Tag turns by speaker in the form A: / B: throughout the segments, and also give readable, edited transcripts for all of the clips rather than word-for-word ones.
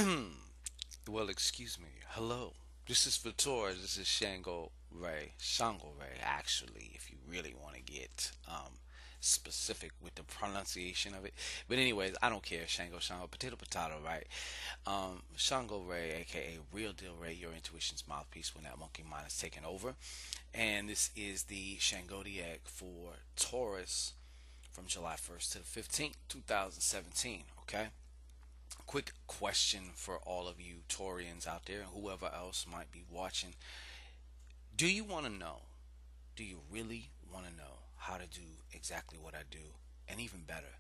A: Well, excuse me. Hello. This is for Taurus. This is Shango Ray. Shango Ray, actually, if you really want to get specific with the pronunciation of it. But anyways, I don't care. Shango, potato, potato, right? Shango Ray, aka Real Deal Ray, your intuition's mouthpiece when that monkey mind is taken over. And this is the Shangodiac for Taurus from July 1st to the 15th, 2017. Okay? Quick question for all of you Taurians out there and whoever else might be watching. Do you want to know? Do you really want to know how to do exactly what I do? And even better,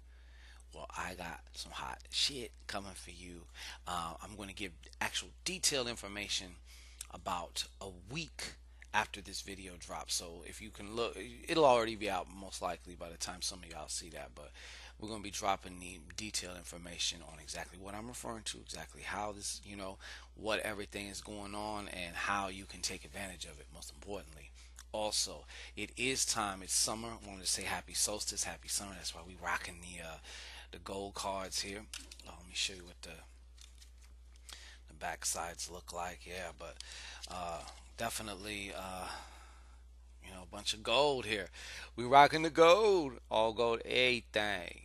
A: well, I got some hot shit coming for you. I'm going to give actual detailed information about a week after this video drops. So if you can look, it'll already be out most likely by the time some of y'all see that. But we're going to be dropping the detailed information on exactly what I'm referring to, exactly how this, what everything is going on, and how you can take advantage of it. Most importantly, also, it is time. It's summer. I wanted to say happy solstice, happy summer. That's why we rocking the gold cards here. Let me show you what the back sides look like. Yeah, but definitely a bunch of gold here. We rocking the gold, all gold, everything.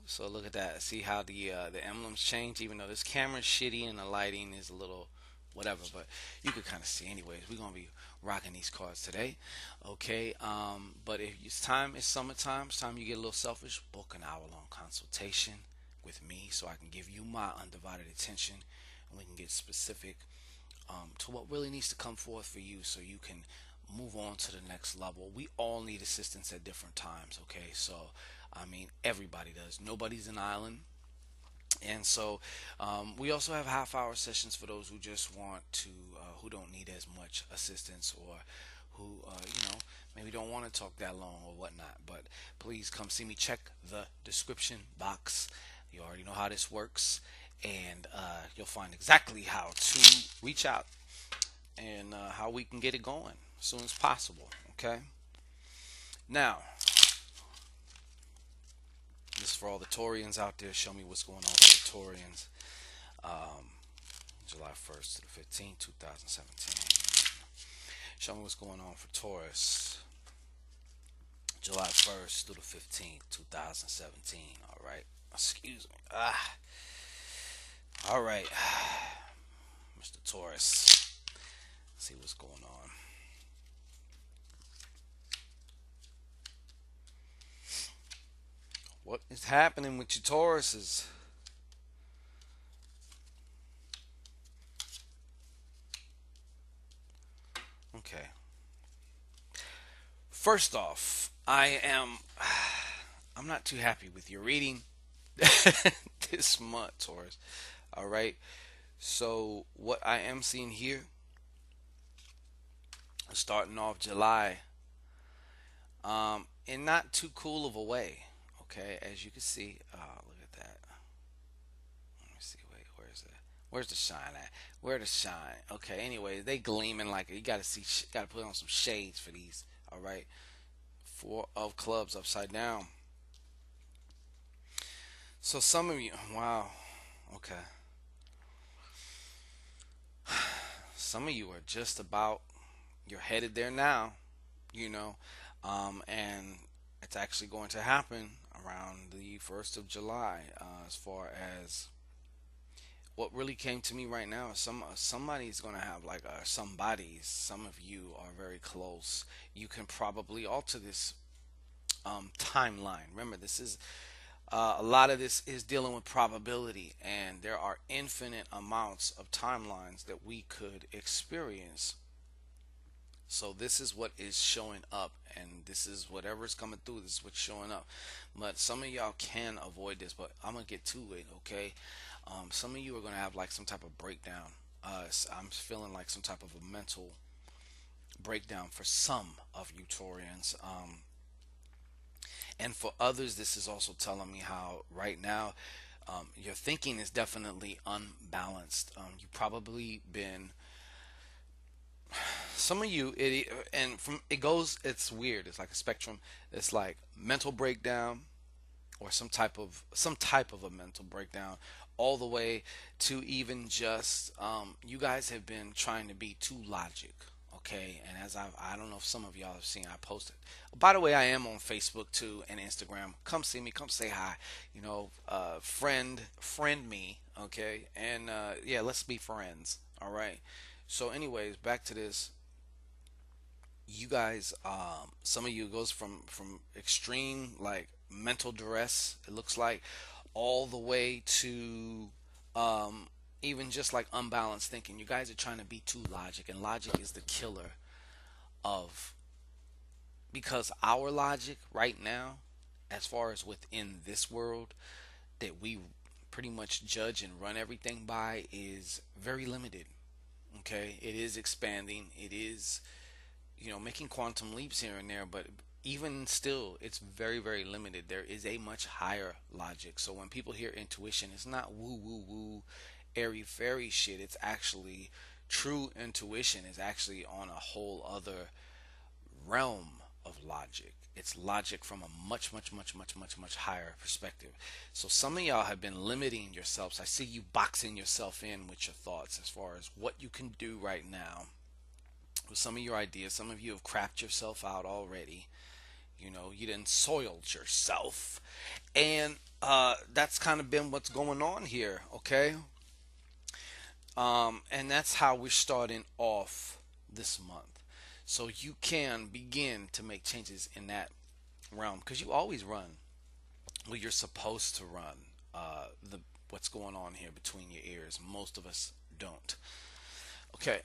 A: So look at that. See how the emblems change, even though this camera's shitty and the lighting is a little whatever, but you could kind of see. Anyways, we're gonna be rocking these cards today, okay? But if it's summertime. It's time you get a little selfish. Book an hour-long consultation with me so I can give you my undivided attention, and we can get specific to what really needs to come forth for you so you can move on to the next level. We all need assistance at different times, okay? So, I mean, everybody does. Nobody's an island. And so, we also have half-hour sessions for those who just want to, who don't need as much assistance, or who, maybe don't want to talk that long or whatnot. But please come see me. Check the description box. You already know how this works, and you'll find exactly how to reach out and how we can get it going as soon as possible. Okay. Now, this is for all the Taurians out there. Show me what's going on with the Taurians. Um, July 1st to the 15th, 2017. Show me what's going on for Taurus. July 1st through the 15th, 2017. All right. Excuse me. All right. Mr. Taurus. Let's see what's going on. What is happening with your Tauruses? Okay. First off, I'm not too happy with your reading this month, Taurus. All right. So what I am seeing here, starting off July, in not too cool of a way. Okay, as you can see, look at that. Let me see. Wait, where's the shine at? Where the shine? Okay. Anyway, they gleaming like you gotta see. Gotta put on some shades for these. All right. Four of clubs upside down. So some of you, wow. Okay. Some of you are just about. You're headed there now. You know, and it's actually going to happen around the 1st of July. As far as what really came to me right now is somebody's going to have like somebody's. Some of you are very close. You can probably alter this timeline. Remember, this is a lot of this is dealing with probability, and there are infinite amounts of timelines that we could experience. So this is what is showing up, and this is whatever's coming through. This is what's showing up. But some of y'all can avoid this, but I'm gonna get to it. Okay. Some of you are gonna have like some type of breakdown. I'm feeling like some type of a mental breakdown for some of you Taurians. And for others, this is also telling me how right now your thinking is definitely unbalanced. You probably been some of you and from it goes, it's weird, it's like a spectrum. It's like mental breakdown, or some type of a mental breakdown, all the way to even just you guys have been trying to be too logic. Okay, and as I don't know if some of y'all have seen, I posted. By the way, I am on Facebook too and Instagram. Come see me, come say hi. Friend me, okay, and yeah, let's be friends. All right. So, anyways, back to this. You guys, some of you goes from extreme like mental duress. It looks like all the way to um, even just like unbalanced thinking. You guys are trying to be too logic, and logic is the killer of because our logic right now, as far as within this world that we pretty much judge and run everything by, is very limited. Okay, it is expanding. It is making quantum leaps here and there, but even still, it's very, very limited. There is a much higher logic. So when people hear intuition, it's not woo woo woo, airy fairy shit. It's actually true intuition is actually on a whole other realm of logic. It's logic from a much, much, much, much, much, much higher perspective. So some of y'all have been limiting yourselves. I see you boxing yourself in with your thoughts as far as what you can do right now with some of your ideas. Some of you have crapped yourself out already. You didn't soiled yourself, and that's kind of been what's going on here. Okay, and that's how we're starting off this month. So you can begin to make changes in that realm because you always run. Well, you're supposed to run. The what's going on here between your ears. Most of us don't. Okay,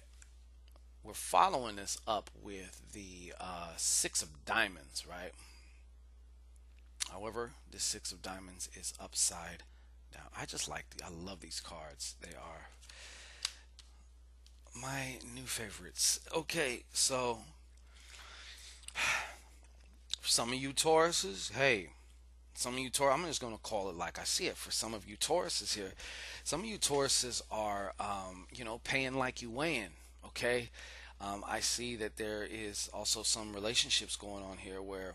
A: we're following this up with the Six of Diamonds, right? However, the Six of Diamonds is upside down. I love these cards. They are my new favorites. Okay, so for some of you Tauruses, hey, some of you Taurus, I'm just going to call it like I see it. For some of you Tauruses here, some of you Tauruses are, paying like you weighing, okay? I see that there is also some relationships going on here where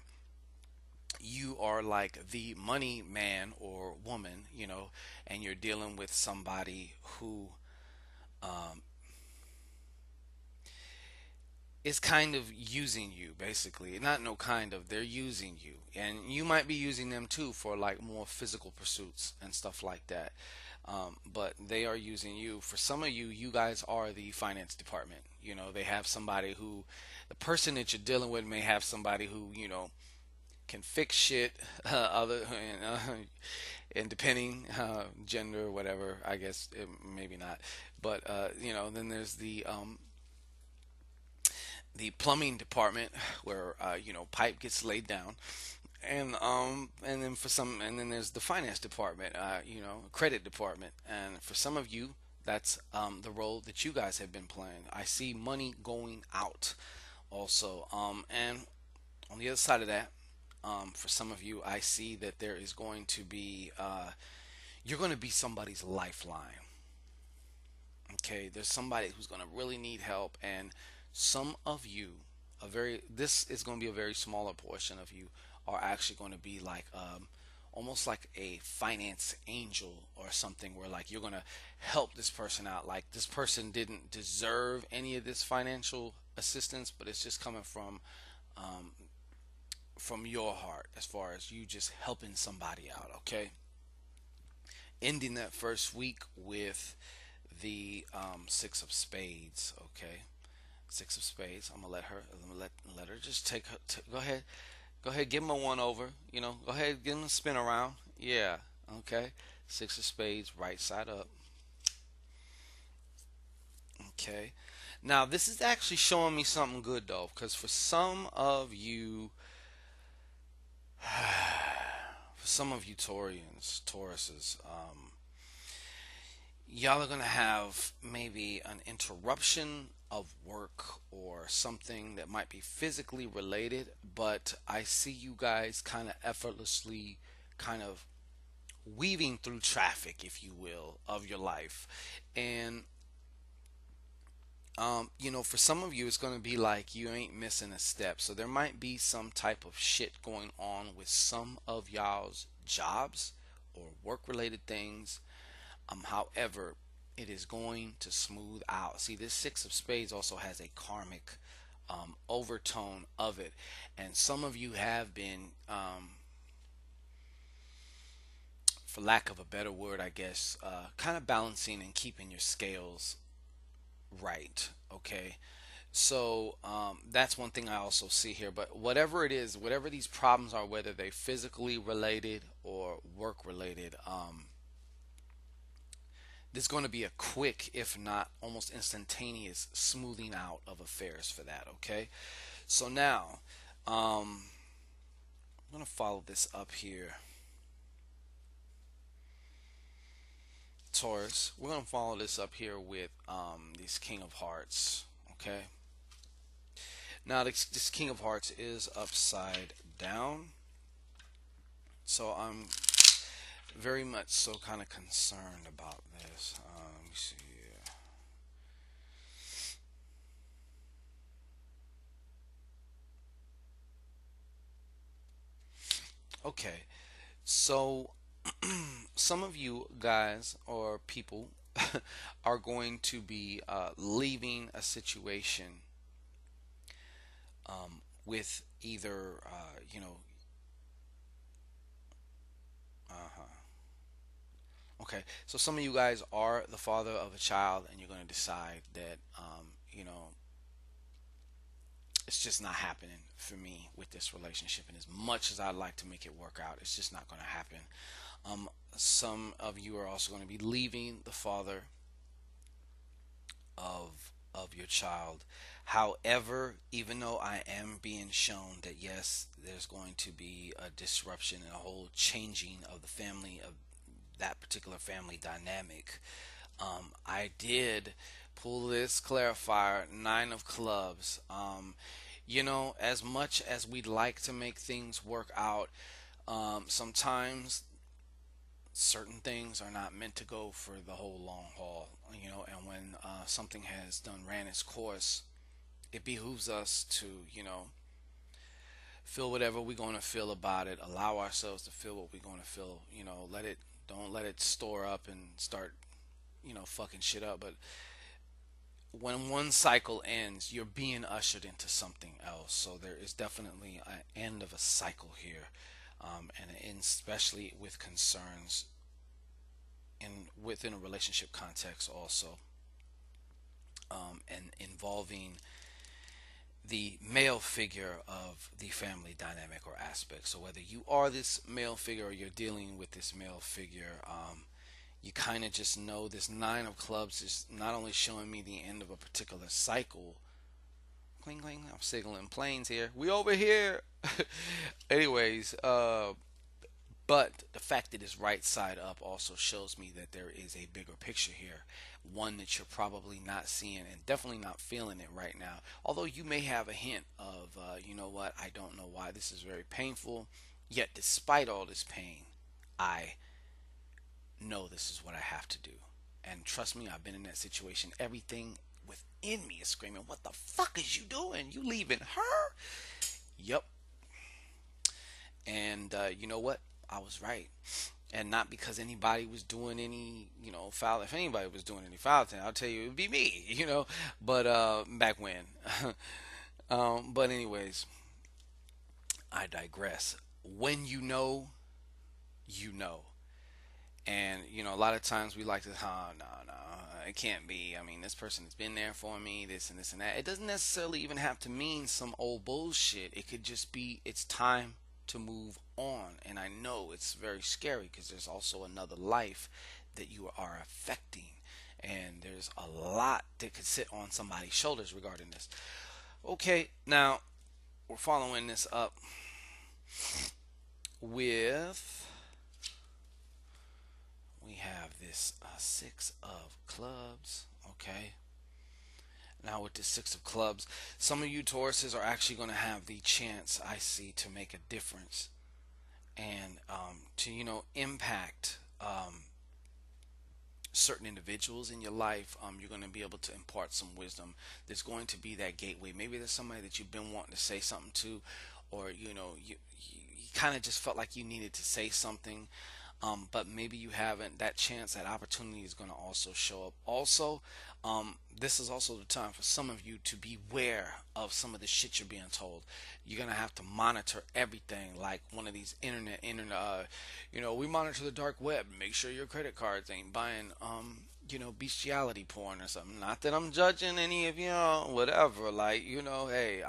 A: you are like the money man or woman, and you're dealing with somebody who um, is kind of using you, basically. Not no kind of, they're using you. And you might be using them too for like more physical pursuits and stuff like that. But they are using you. For some of you, you guys are the finance department. They have somebody who, the person that you're dealing with may have somebody who, can fix shit, and depending gender, whatever, I guess maybe not. But then there's the plumbing department where pipe gets laid down, and then there's the finance department, credit department, and for some of you that's the role that you guys have been playing. I see money going out also, and on the other side of that, for some of you, I see that there is going to be you're going to be somebody's lifeline. Okay, there's somebody who's going to really need help, and some of you, this is going to be a very smaller portion of you, are actually going to be like almost like a finance angel or something, where like you're going to help this person out. Like this person didn't deserve any of this financial assistance, but it's just coming um, from your heart as far as you just helping somebody out. Okay, ending that first week with the Six of Spades. Okay, Six of Spades. I'm gonna let her just take her. Go ahead. Give him a one over. Go ahead. Give him a spin around. Yeah. Okay. Six of Spades, right side up. Okay. Now this is actually showing me something good though, because for some of you, for some of you Tauruses, y'all are going to have maybe an interruption of work or something that might be physically related, but I see you guys kind of effortlessly kind of weaving through traffic, if you will, of your life. And for some of you, it's going to be like you ain't missing a step. So there might be some type of shit going on with some of y'all's jobs or work related things, However, it is going to smooth out. See, this Six of Spades also has a karmic overtone of it, and some of you have been, for lack of a better word, I guess, kind of balancing and keeping your scales right. Okay, so that's one thing I also see here. But whatever it is, whatever these problems are, whether they physically related or work related, there's going to be a quick, if not almost instantaneous, smoothing out of affairs for that. Okay, so now I'm going to follow this up here. Taurus, we're going to follow this up here with this King of Hearts. Okay, now this King of Hearts is upside down, so I'm very much so kind of concerned about this. Let me see here. Okay, so some of you guys or people are going to be leaving a situation with either, uh-huh. Okay, so some of you guys are the father of a child, and you're going to decide that, it's just not happening for me with this relationship. And as much as I'd like to make it work out, it's just not going to happen. Some of you are also going to be leaving the father of your child. However, even though I am being shown that yes, there's going to be a disruption and a whole changing of the family, of that particular family dynamic, I did pull this clarifier, Nine of Clubs. As much as we'd like to make things work out, sometimes certain things are not meant to go for the whole long haul. And when something has done ran its course, it behooves us to, feel whatever we're going to feel about it, allow ourselves to feel what we're going to feel, don't let it store up and start, fucking shit up. But when one cycle ends, you're being ushered into something else. So there is definitely an end of a cycle here, and especially with concerns in within a relationship context also, and involving the male figure of the family dynamic or aspect. So whether you are this male figure or you're dealing with this male figure, you kind of just know this Nine of Clubs is not only showing me the end of a particular cycle. Cling, cling, I'm signaling planes here. We over here. Anyways, but the fact that it's right side up also shows me that there is a bigger picture here. One that you're probably not seeing and definitely not feeling it right now. Although you may have a hint of, you know what, I don't know why this is very painful. Yet, despite all this pain, I know this is what I have to do. And trust me, I've been in that situation. Everything within me is screaming, what the fuck is you doing? You leaving her? Yep. And you know what? I was right. And not because anybody was doing any, foul. If anybody was doing any foul thing, I'll tell you, it would be me, But back when. But anyways, I digress. When you know, you know. And a lot of times we like to, no, no, it can't be. I mean, this person has been there for me, this and this and that. It doesn't necessarily even have to mean some old bullshit. It could just be it's time to move on. And I know it's very scary because there's also another life that you are affecting, and there's a lot that could sit on somebody's shoulders regarding this. Okay, now we're following this up with, we have this Six of Clubs. Okay, now with the Six of Clubs, some of you Tauruses are actually going to have the chance, I see, to make a difference and to impact certain individuals in your life. You're going to be able to impart some wisdom. There's going to be that gateway. Maybe there's somebody that you've been wanting to say something to, or you kind of just felt like you needed to say something. But maybe you haven't. That chance, that opportunity is going to also show up. Also, this is also the time for some of you to beware of some of the shit you're being told. You're going to have to monitor everything, like one of these internet. We monitor the dark web. Make sure your credit cards ain't buying, bestiality porn or something. Not that I'm judging any of whatever. Like, hey,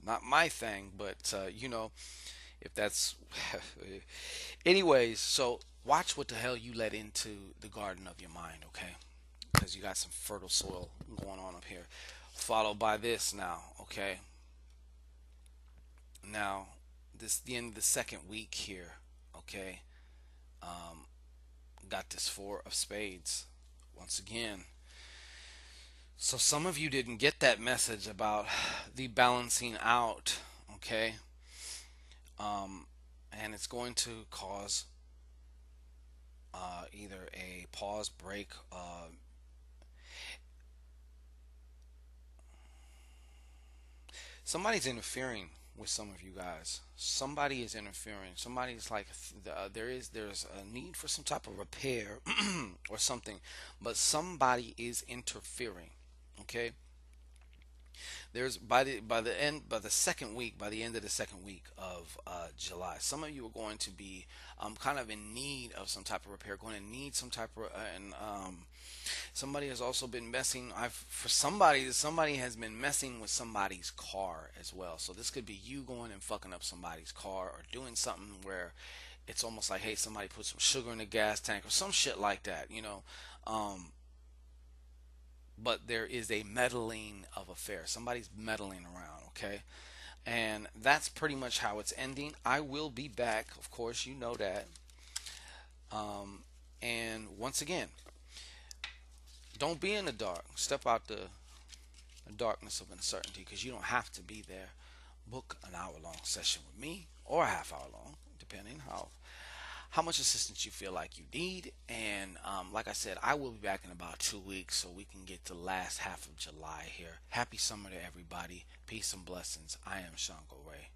A: not my thing, but if that's anyways, so watch what the hell you let into the garden of your mind, okay? Because you got some fertile soil going on up here. Followed by this now, okay? Now, this the end of the second week here, okay? Got this four of spades once again. So some of you didn't get that message about the balancing out, okay? And it's going to cause either a pause, break. Somebody's interfering with some of you guys. Somebody is interfering. Somebody's like there's a need for some type of repair or something, but somebody is interfering. Okay, there's by the second week, by the end of the second week of July, some of you are going to be kind of in need of some type of repair, going to need some type of and somebody has also been messing. Somebody has been messing with somebody's car as well. So this could be you going and fucking up somebody's car or doing something where it's almost like, hey, somebody put some sugar in the gas tank or some shit like that. But there is a meddling of affair. Somebody's meddling around, okay? And that's pretty much how it's ending. I will be back, of course, you know that. And once again, don't be in the dark. Step out the darkness of uncertainty because you don't have to be there. Book an hour-long session with me or a half hour long, depending how much assistance you feel like you need. And like I said, I will be back in about 2 weeks so we can get to the last half of July here. Happy summer to everybody. Peace and blessings. I am ShanGO Ray.